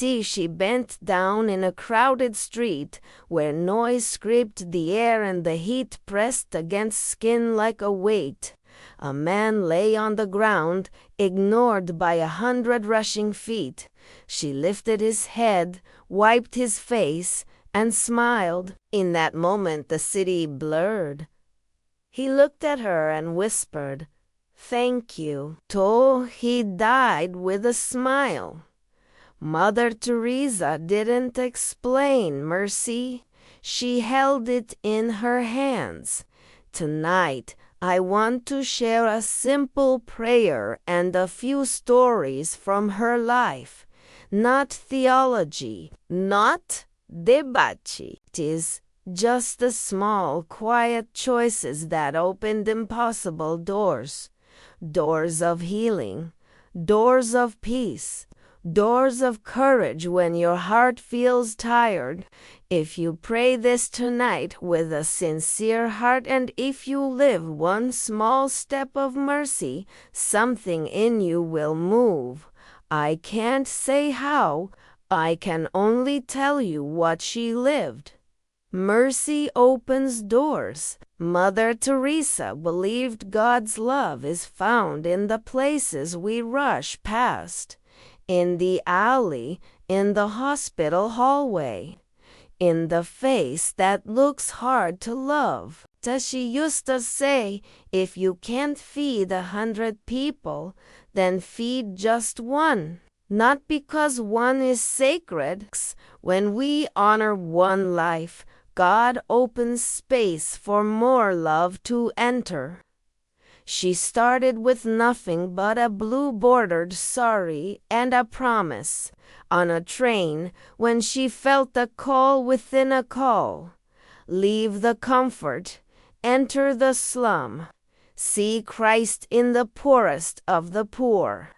tea she bent down in a crowded street where noise scraped the air and the heat pressed against skin like a weight. A man lay on the ground, ignored by 100 rushing feet. She lifted his head, wiped his face, and smiled. In that moment the city blurred. He looked at her and whispered, "Thank you." Till he died with a smile. Mother Teresa didn't explain mercy. She held it in her hands. Tonight, I want to share a simple prayer and a few stories from her life. Not theology, not debate. It is just the small, quiet choices that opened impossible doors. Doors of healing, doors of peace, doors of courage when your heart feels tired. If you pray this tonight with a sincere heart, and if you live one small step of mercy, something in you will move. I can't say how. I can only tell you what she lived. Mercy opens doors. Mother Teresa believed God's love is found in the places we rush past. In the alley, in the hospital hallway, in the face that looks hard to love. As she used to say, if you can't feed 100 people, then feed just one. Not because one is sacred. When we honor one life, God opens space for more love to enter. She started with nothing but a blue-bordered sari and a promise on a train when she felt a call within a call. Leave the comfort, enter the slum, see Christ in the poorest of the poor.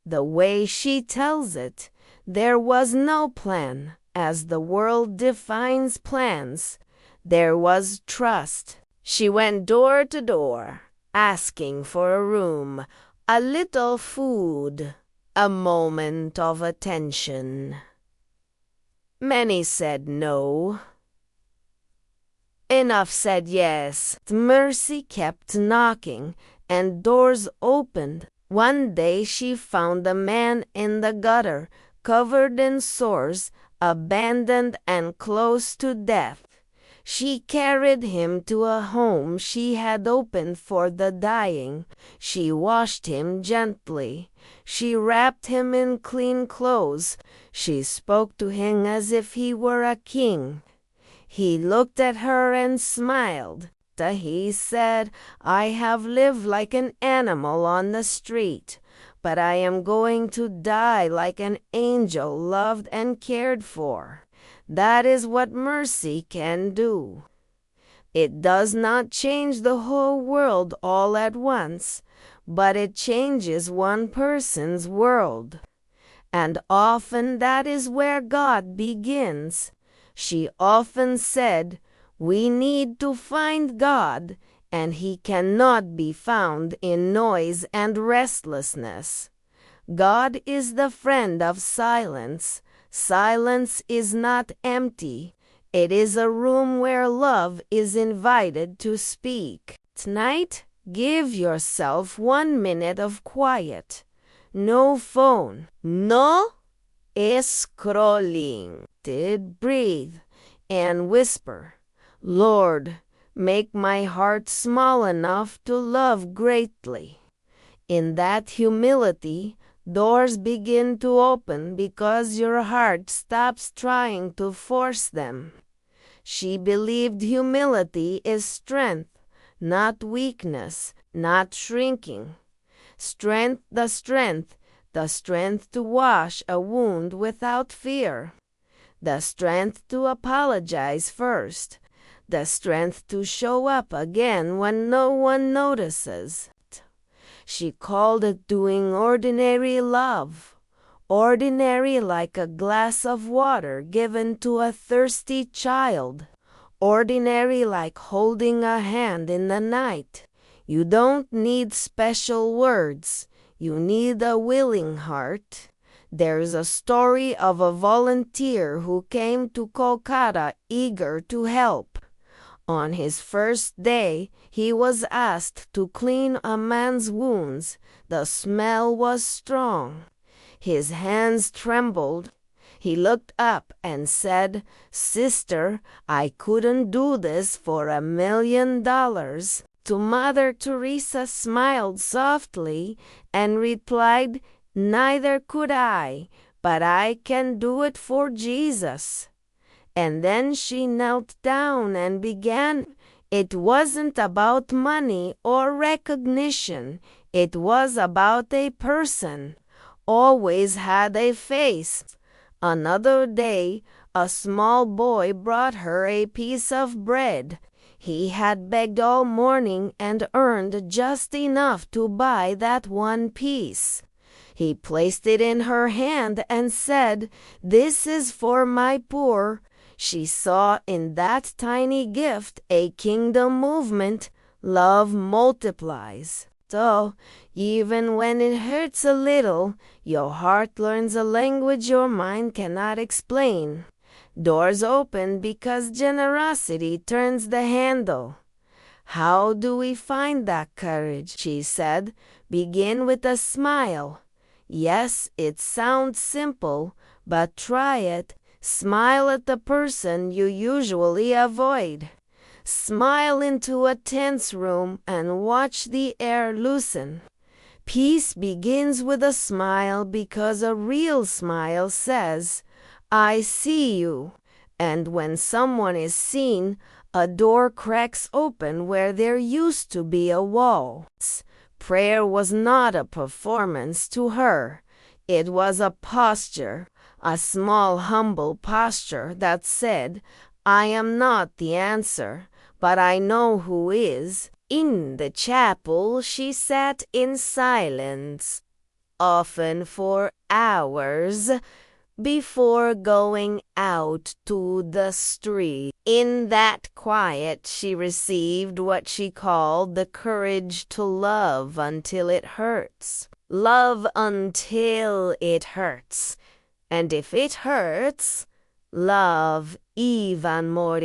The way she tells it, there was no plan, as the world defines plans. There was trust. She went door to door, asking for a room, a little food, a moment of attention. Many said no. Enough said yes. Mercy kept knocking, and doors opened. One day she found a man in the gutter, covered in sores, abandoned and close to death. She carried him to a home she had opened for the dying. She washed him gently. She wrapped him in clean clothes. She spoke to him as if he were a king. He looked at her and smiled. He said, "I have lived like an animal on the street, but I am going to die like an angel loved and cared for." That is what mercy can do. It does not change the whole world all at once, but it changes one person's world. And often that is where God begins. She often said, we need to find God, and he cannot be found in noise and restlessness. God is the friend of silence. Silence is not empty. It is a room where love is invited to speak. Tonight, give yourself 1 minute of quiet. No phone. No scrolling. Breathe and whisper, Lord, make my heart small enough to love greatly. In that humility, doors begin to open because your heart stops trying to force them. She believed humility is strength, not weakness, not shrinking. Strength, the strength to wash a wound without fear. The strength to apologize first. The strength to show up again when no one notices. She called it doing ordinary love. Ordinary like a glass of water given to a thirsty child. Ordinary like holding a hand in the night. You don't need special words. You need a willing heart. There's a story of a volunteer who came to Kolkata eager to help. On his first day, he was asked to clean a man's wounds. The smell was strong. His hands trembled. He looked up and said, "Sister, I couldn't do this for $1,000,000. To Mother Teresa smiled softly and replied, "Neither could I, but I can do it for Jesus." And then she knelt down and began. It wasn't about money or recognition. It was about a person. Always had a face. Another day, a small boy brought her a piece of bread. He had begged all morning and earned just enough to buy that one piece. He placed it in her hand and said, "This is for my poor." She saw in that tiny gift a kingdom movement. Love multiplies. So, even when it hurts a little, your heart learns a language your mind cannot explain. Doors open because generosity turns the handle. How do we find that courage? She said. Begin with a smile. Yes, it sounds simple, but try it. Smile at the person you usually avoid. Smile into a tense room and watch the air loosen. Peace begins with a smile because a real smile says, "I see you." And when someone is seen, a door cracks open where there used to be a wall. Prayer was not a performance to her. It was a posture. A small, humble posture that said, "I am not the answer, but I know who is." In the chapel, she sat in silence, often for hours, before going out to the street. In that quiet, she received what she called the courage to love until it hurts. Love until it hurts. And if it hurts, love even more.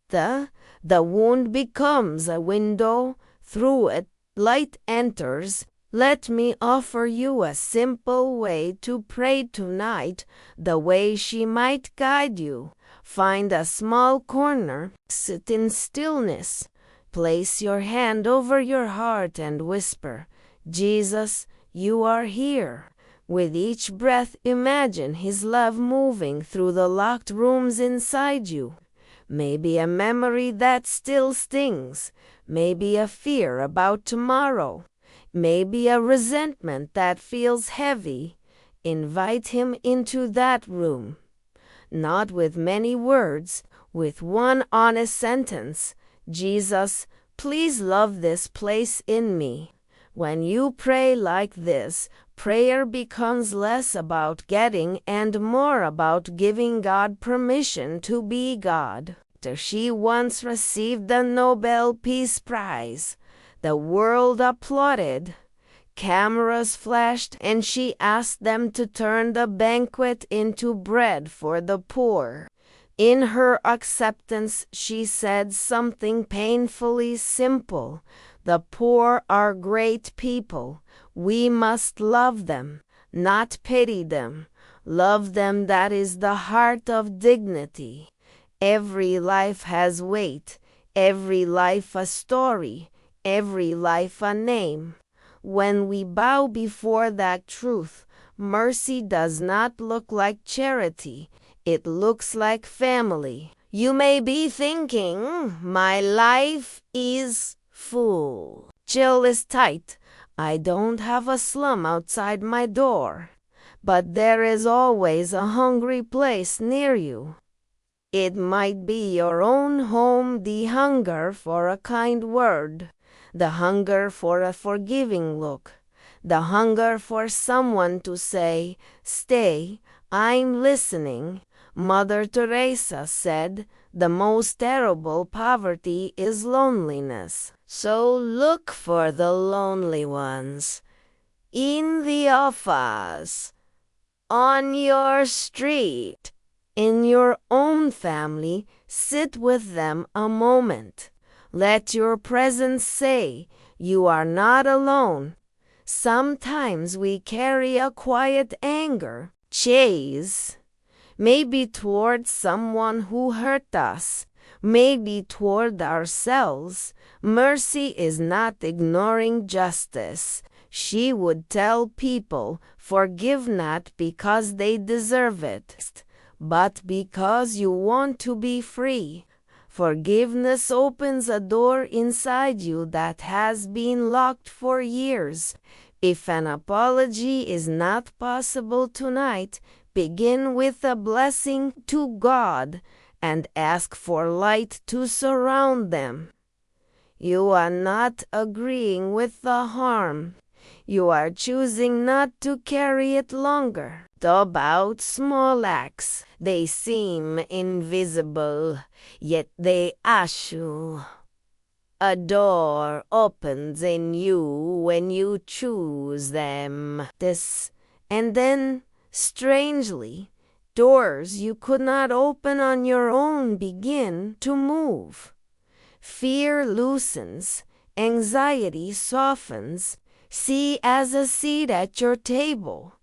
The wound becomes a window. Through it, light enters. Let me offer you a simple way to pray tonight, the way she might guide you. Find a small corner, sit in stillness. Place your hand over your heart and whisper, "Jesus, you are here." With each breath, imagine His love moving through the locked rooms inside you. Maybe a memory that still stings. Maybe a fear about tomorrow. Maybe a resentment that feels heavy. Invite Him into that room. Not with many words, with one honest sentence. "Jesus, please love this place in me." When you pray like this, prayer becomes less about getting and more about giving God permission to be God. She once received the Nobel Peace Prize. The world applauded. Cameras flashed, and she asked them to turn the banquet into bread for the poor. In her acceptance, she said something painfully simple. The poor are great people. We must love them, not pity them. Love them, that is the heart of dignity. Every life has weight, every life a story, every life a name. When we bow before that truth, mercy does not look like charity. It looks like family. You may be thinking, my life is full. Chill is tight. I don't have a slum outside my door. But there is always a hungry place near you. It might be your own home, the hunger for a kind word, the hunger for a forgiving look, the hunger for someone to say, "Stay, I'm listening." Mother Teresa said, "The most terrible poverty is loneliness." So look for the lonely ones in the office, on your street. In your own family, sit with them a moment. Let your presence say, you are not alone. Sometimes we carry a quiet anger, chase, maybe toward someone who hurt us, maybe toward ourselves. Mercy is not ignoring justice. She would tell people, forgive not because they deserve it, but because you want to be free. Forgiveness opens a door inside you that has been locked for years. If an apology is not possible tonight, begin with a blessing to God and ask for light to surround them. You are not agreeing with the harm. You are choosing not to carry it longer. About small acts, they seem invisible, yet they assure. A door opens in you when you choose them. And then, strangely, doors you could not open on your own begin to move. Fear loosens, anxiety softens. See as a seat at your table.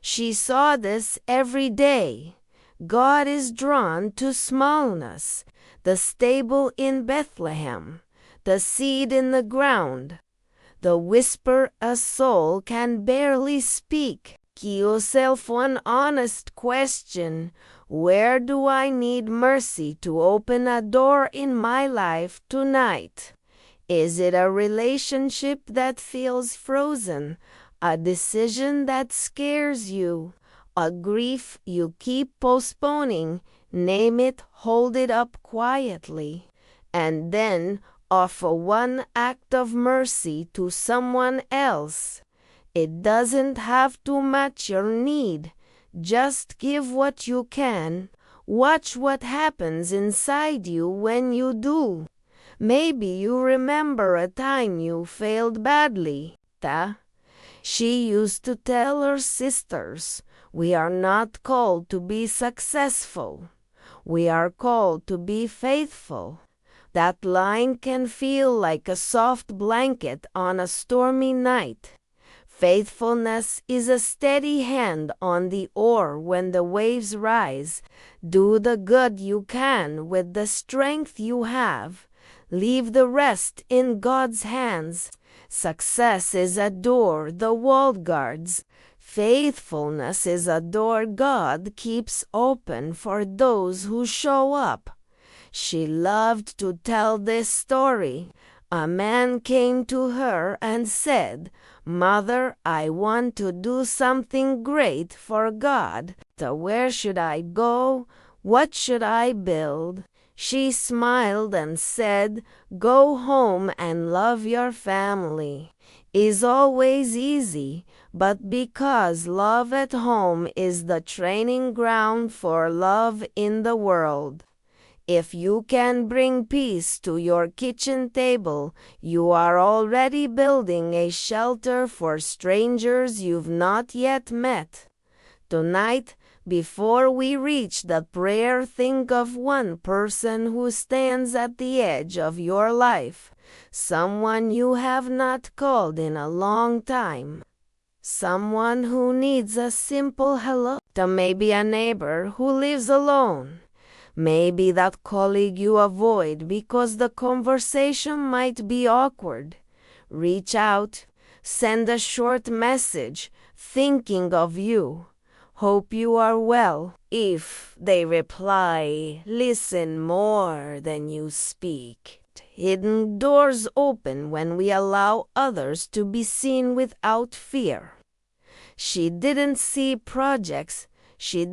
She saw this every day. God is drawn to smallness, the stable in Bethlehem, the seed in the ground, the whisper a soul can barely speak. Ask yourself one honest question. Where do I need mercy to open a door in my life tonight? Is it a relationship that feels frozen? A decision that scares you? A grief you keep postponing? Name it, hold it up quietly, and then offer one act of mercy to someone else. It doesn't have to match your need. Just give what you can. Watch what happens inside you when you do. Maybe you remember a time you failed badly. She used to tell her sisters, we are not called to be successful. We are called to be faithful. That line can feel like a soft blanket on a stormy night. Faithfulness is a steady hand on the oar when the waves rise. Do the good you can with the strength you have. Leave the rest in God's hands. Success is a door the world guards. Faithfulness is a door God keeps open for those who show up. She loved to tell this story. A man came to her and said, Mother, I want to do something great for God. Where should I go? What should I build? She smiled and said, go home and love your family. Is always easy, but because love at home is the training ground for love in the world. If you can bring peace to your kitchen table, you are already building a shelter for strangers you've not yet met. Tonight, before we reach the prayer, think of one person who stands at the edge of your life, someone you have not called in a long time, someone who needs a simple hello. Maybe a neighbor who lives alone. Maybe that colleague you avoid because the conversation might be awkward. Reach out, send a short message, thinking of you. Hope you are well. If they reply, listen more than you speak. Hidden doors open when we allow others to be seen without fear. She didn't see projects. She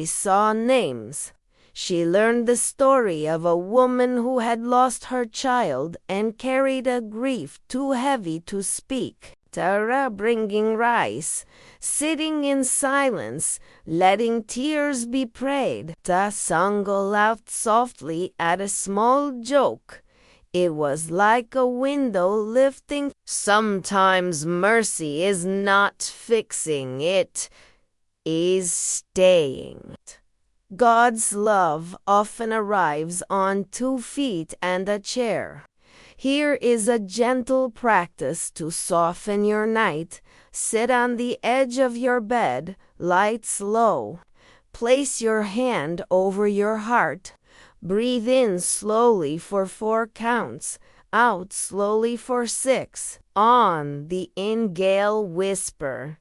saw names. She learned the story of a woman who had lost her child and carried a grief too heavy to speak. Tara bringing rice, sitting in silence, letting tears be prayed. Sango laughed softly at a small joke. It was like a window lifting Sometimes mercy is not fixing, it is staying. God's love often arrives on 2 feet and a chair. Here is a gentle practice to soften your night. Sit on the edge of your bed, lights low. Place your hand over your heart. Breathe in slowly for 4 counts. Out slowly for 6. On the inhale, whisper,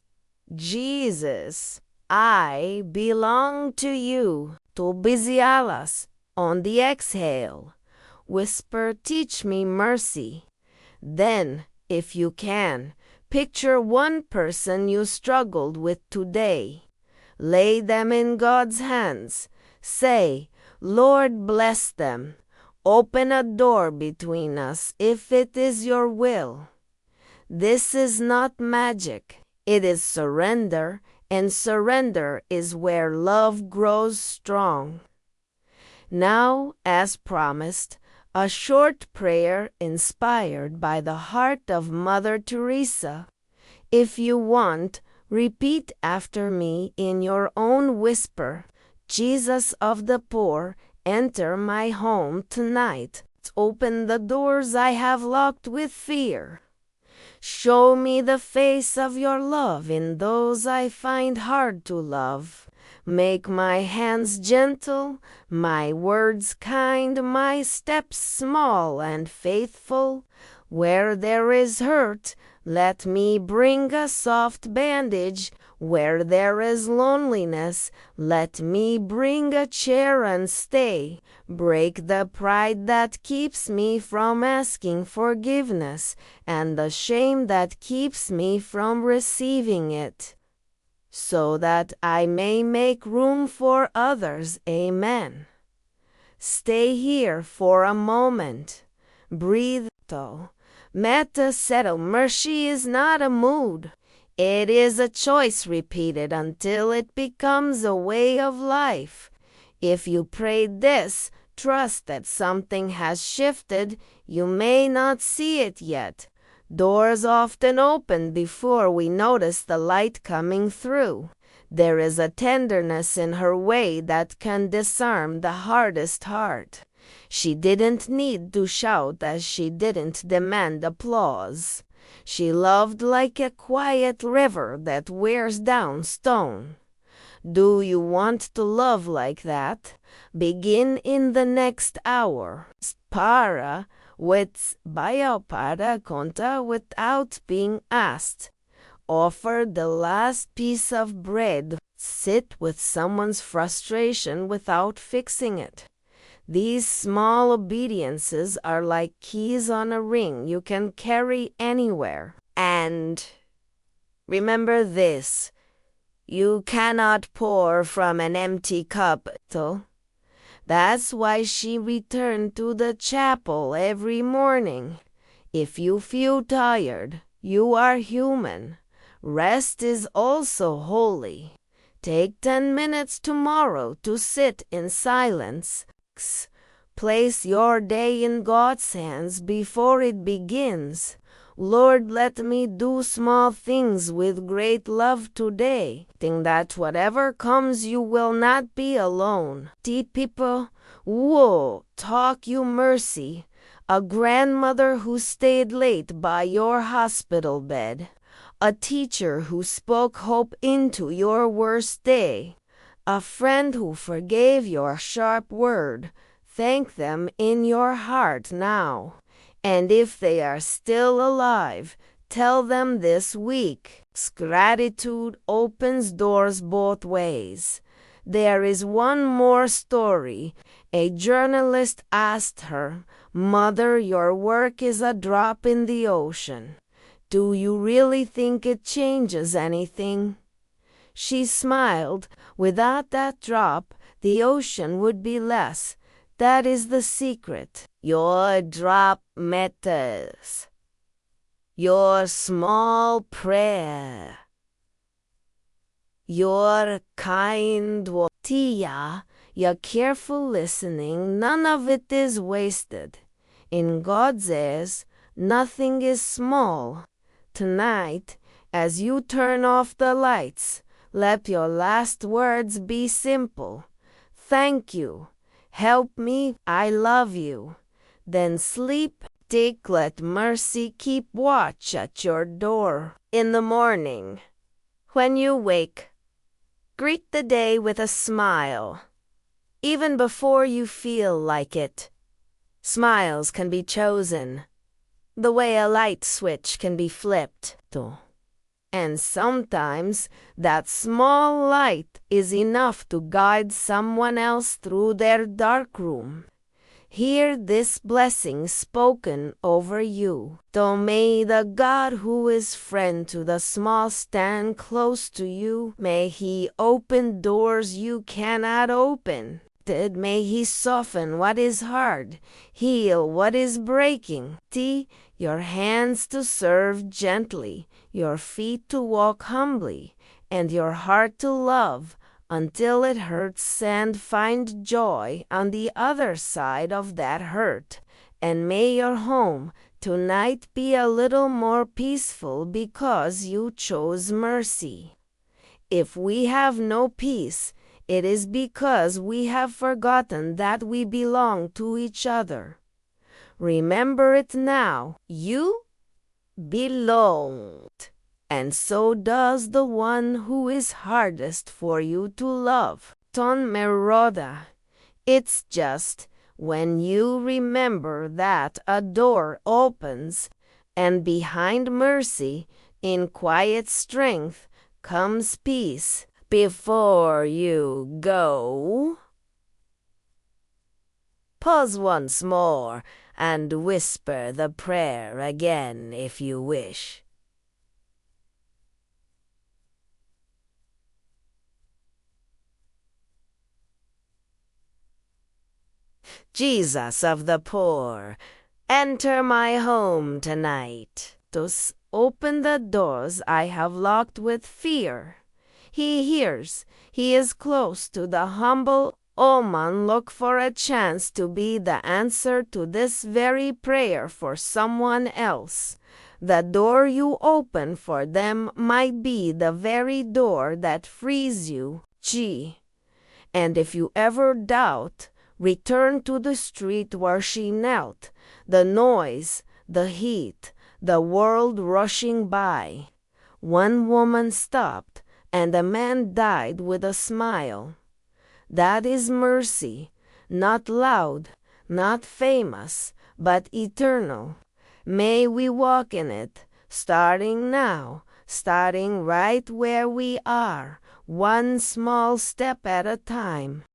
Jesus, I belong to you. Tu bizialas. On the exhale, whisper, teach me mercy. Then, if you can, picture one person you struggled with today. Lay them in God's hands. Say, Lord, bless them. Open a door between us if it is your will. This is not magic. It is surrender, and surrender is where love grows strong. Now, as promised, a short prayer inspired by the heart of Mother Teresa. If you want, repeat after me in your own whisper. Jesus of the poor, enter my home tonight. Open the doors I have locked with fear. Show me the face of your love in those I find hard to love. Make my hands gentle, my words kind, my steps small and faithful. Where there is hurt, let me bring a soft bandage. Where there is loneliness, let me bring a chair and stay. Break the pride that keeps me from asking forgiveness, and the shame that keeps me from receiving it, so that I may make room for others. Amen. Stay here for a moment. Breathe. Metta settle. Mercy is not a mood. It is a choice repeated until it becomes a way of life. If you prayed this, trust that something has shifted. You may not see it yet. Doors often open before we notice the light coming through. There is a tenderness in her way that can disarm the hardest heart. She didn't need to shout as she didn't demand applause. She loved like a quiet river that wears down stone. Do you want to love like that? Begin in the next hour. Para with bayaw para conta without being asked. Offer the last piece of bread. Sit with someone's frustration without fixing it. These small obediences are like keys on a ring you can carry anywhere. And remember this, you cannot pour from an empty cup. That's why she returned to the chapel every morning. If you feel tired, you are human. Rest is also holy. Take 10 minutes tomorrow to sit in silence. Place your day in God's hands before it begins. Lord, let me do small things with great love today. Think that whatever comes, you will not be alone. People, whoa, talk you mercy. A grandmother who stayed late by your hospital bed. A teacher who spoke hope into your worst day. A friend who forgave your sharp word. Thank them in your heart now. And if they are still alive, tell them this week. Gratitude opens doors both ways. There is one more story. A journalist asked her, Mother, your work is a drop in the ocean. Do you really think it changes anything? She smiled. Without that drop, the ocean would be less. That is the secret. Your drop matters. Your small prayer. Your kind word. Tia, your careful listening, none of it is wasted. In God's eyes, Nothing is small. Tonight, as you turn off the lights, let your last words be simple. Thank you. Help me. I love you. Then sleep. Dick, let mercy keep watch at your door. In the morning, when you wake, greet the day with a smile, even before you feel like it. Smiles can be chosen, the way a light switch can be flipped. And sometimes that small light is enough to guide someone else through their dark room. Hear this blessing spoken over you. So may the God who is friend to the small stand close to you. May he open doors you cannot open. May he soften what is hard, heal what is breaking. Your hands to serve gently, your feet to walk humbly, and your heart to love until it hurts, and find joy on the other side of that hurt. And may your home tonight be a little more peaceful because you chose mercy. If we have no peace, it is because we have forgotten that we belong to each other. Remember it now. You belonged. And so does the one who is hardest for you to love. Ton Meroda. It's just when you remember that a door opens, and behind mercy, in quiet strength, comes peace. Before you go, pause once more and whisper the prayer again if you wish. Jesus of the poor, enter my home tonight. Thus open the doors I have locked with fear. He hears, he is close to the humble. Oman, look for a chance to be the answer to this very prayer for someone else. The door you open for them might be the very door that frees you. And if you ever doubt, return to the street where she knelt, the noise, the heat, the world rushing by. One woman stopped, and a man died with a smile. That is mercy, not loud, not famous, but eternal. May we walk in it, starting now, starting right where we are, one small step at a time.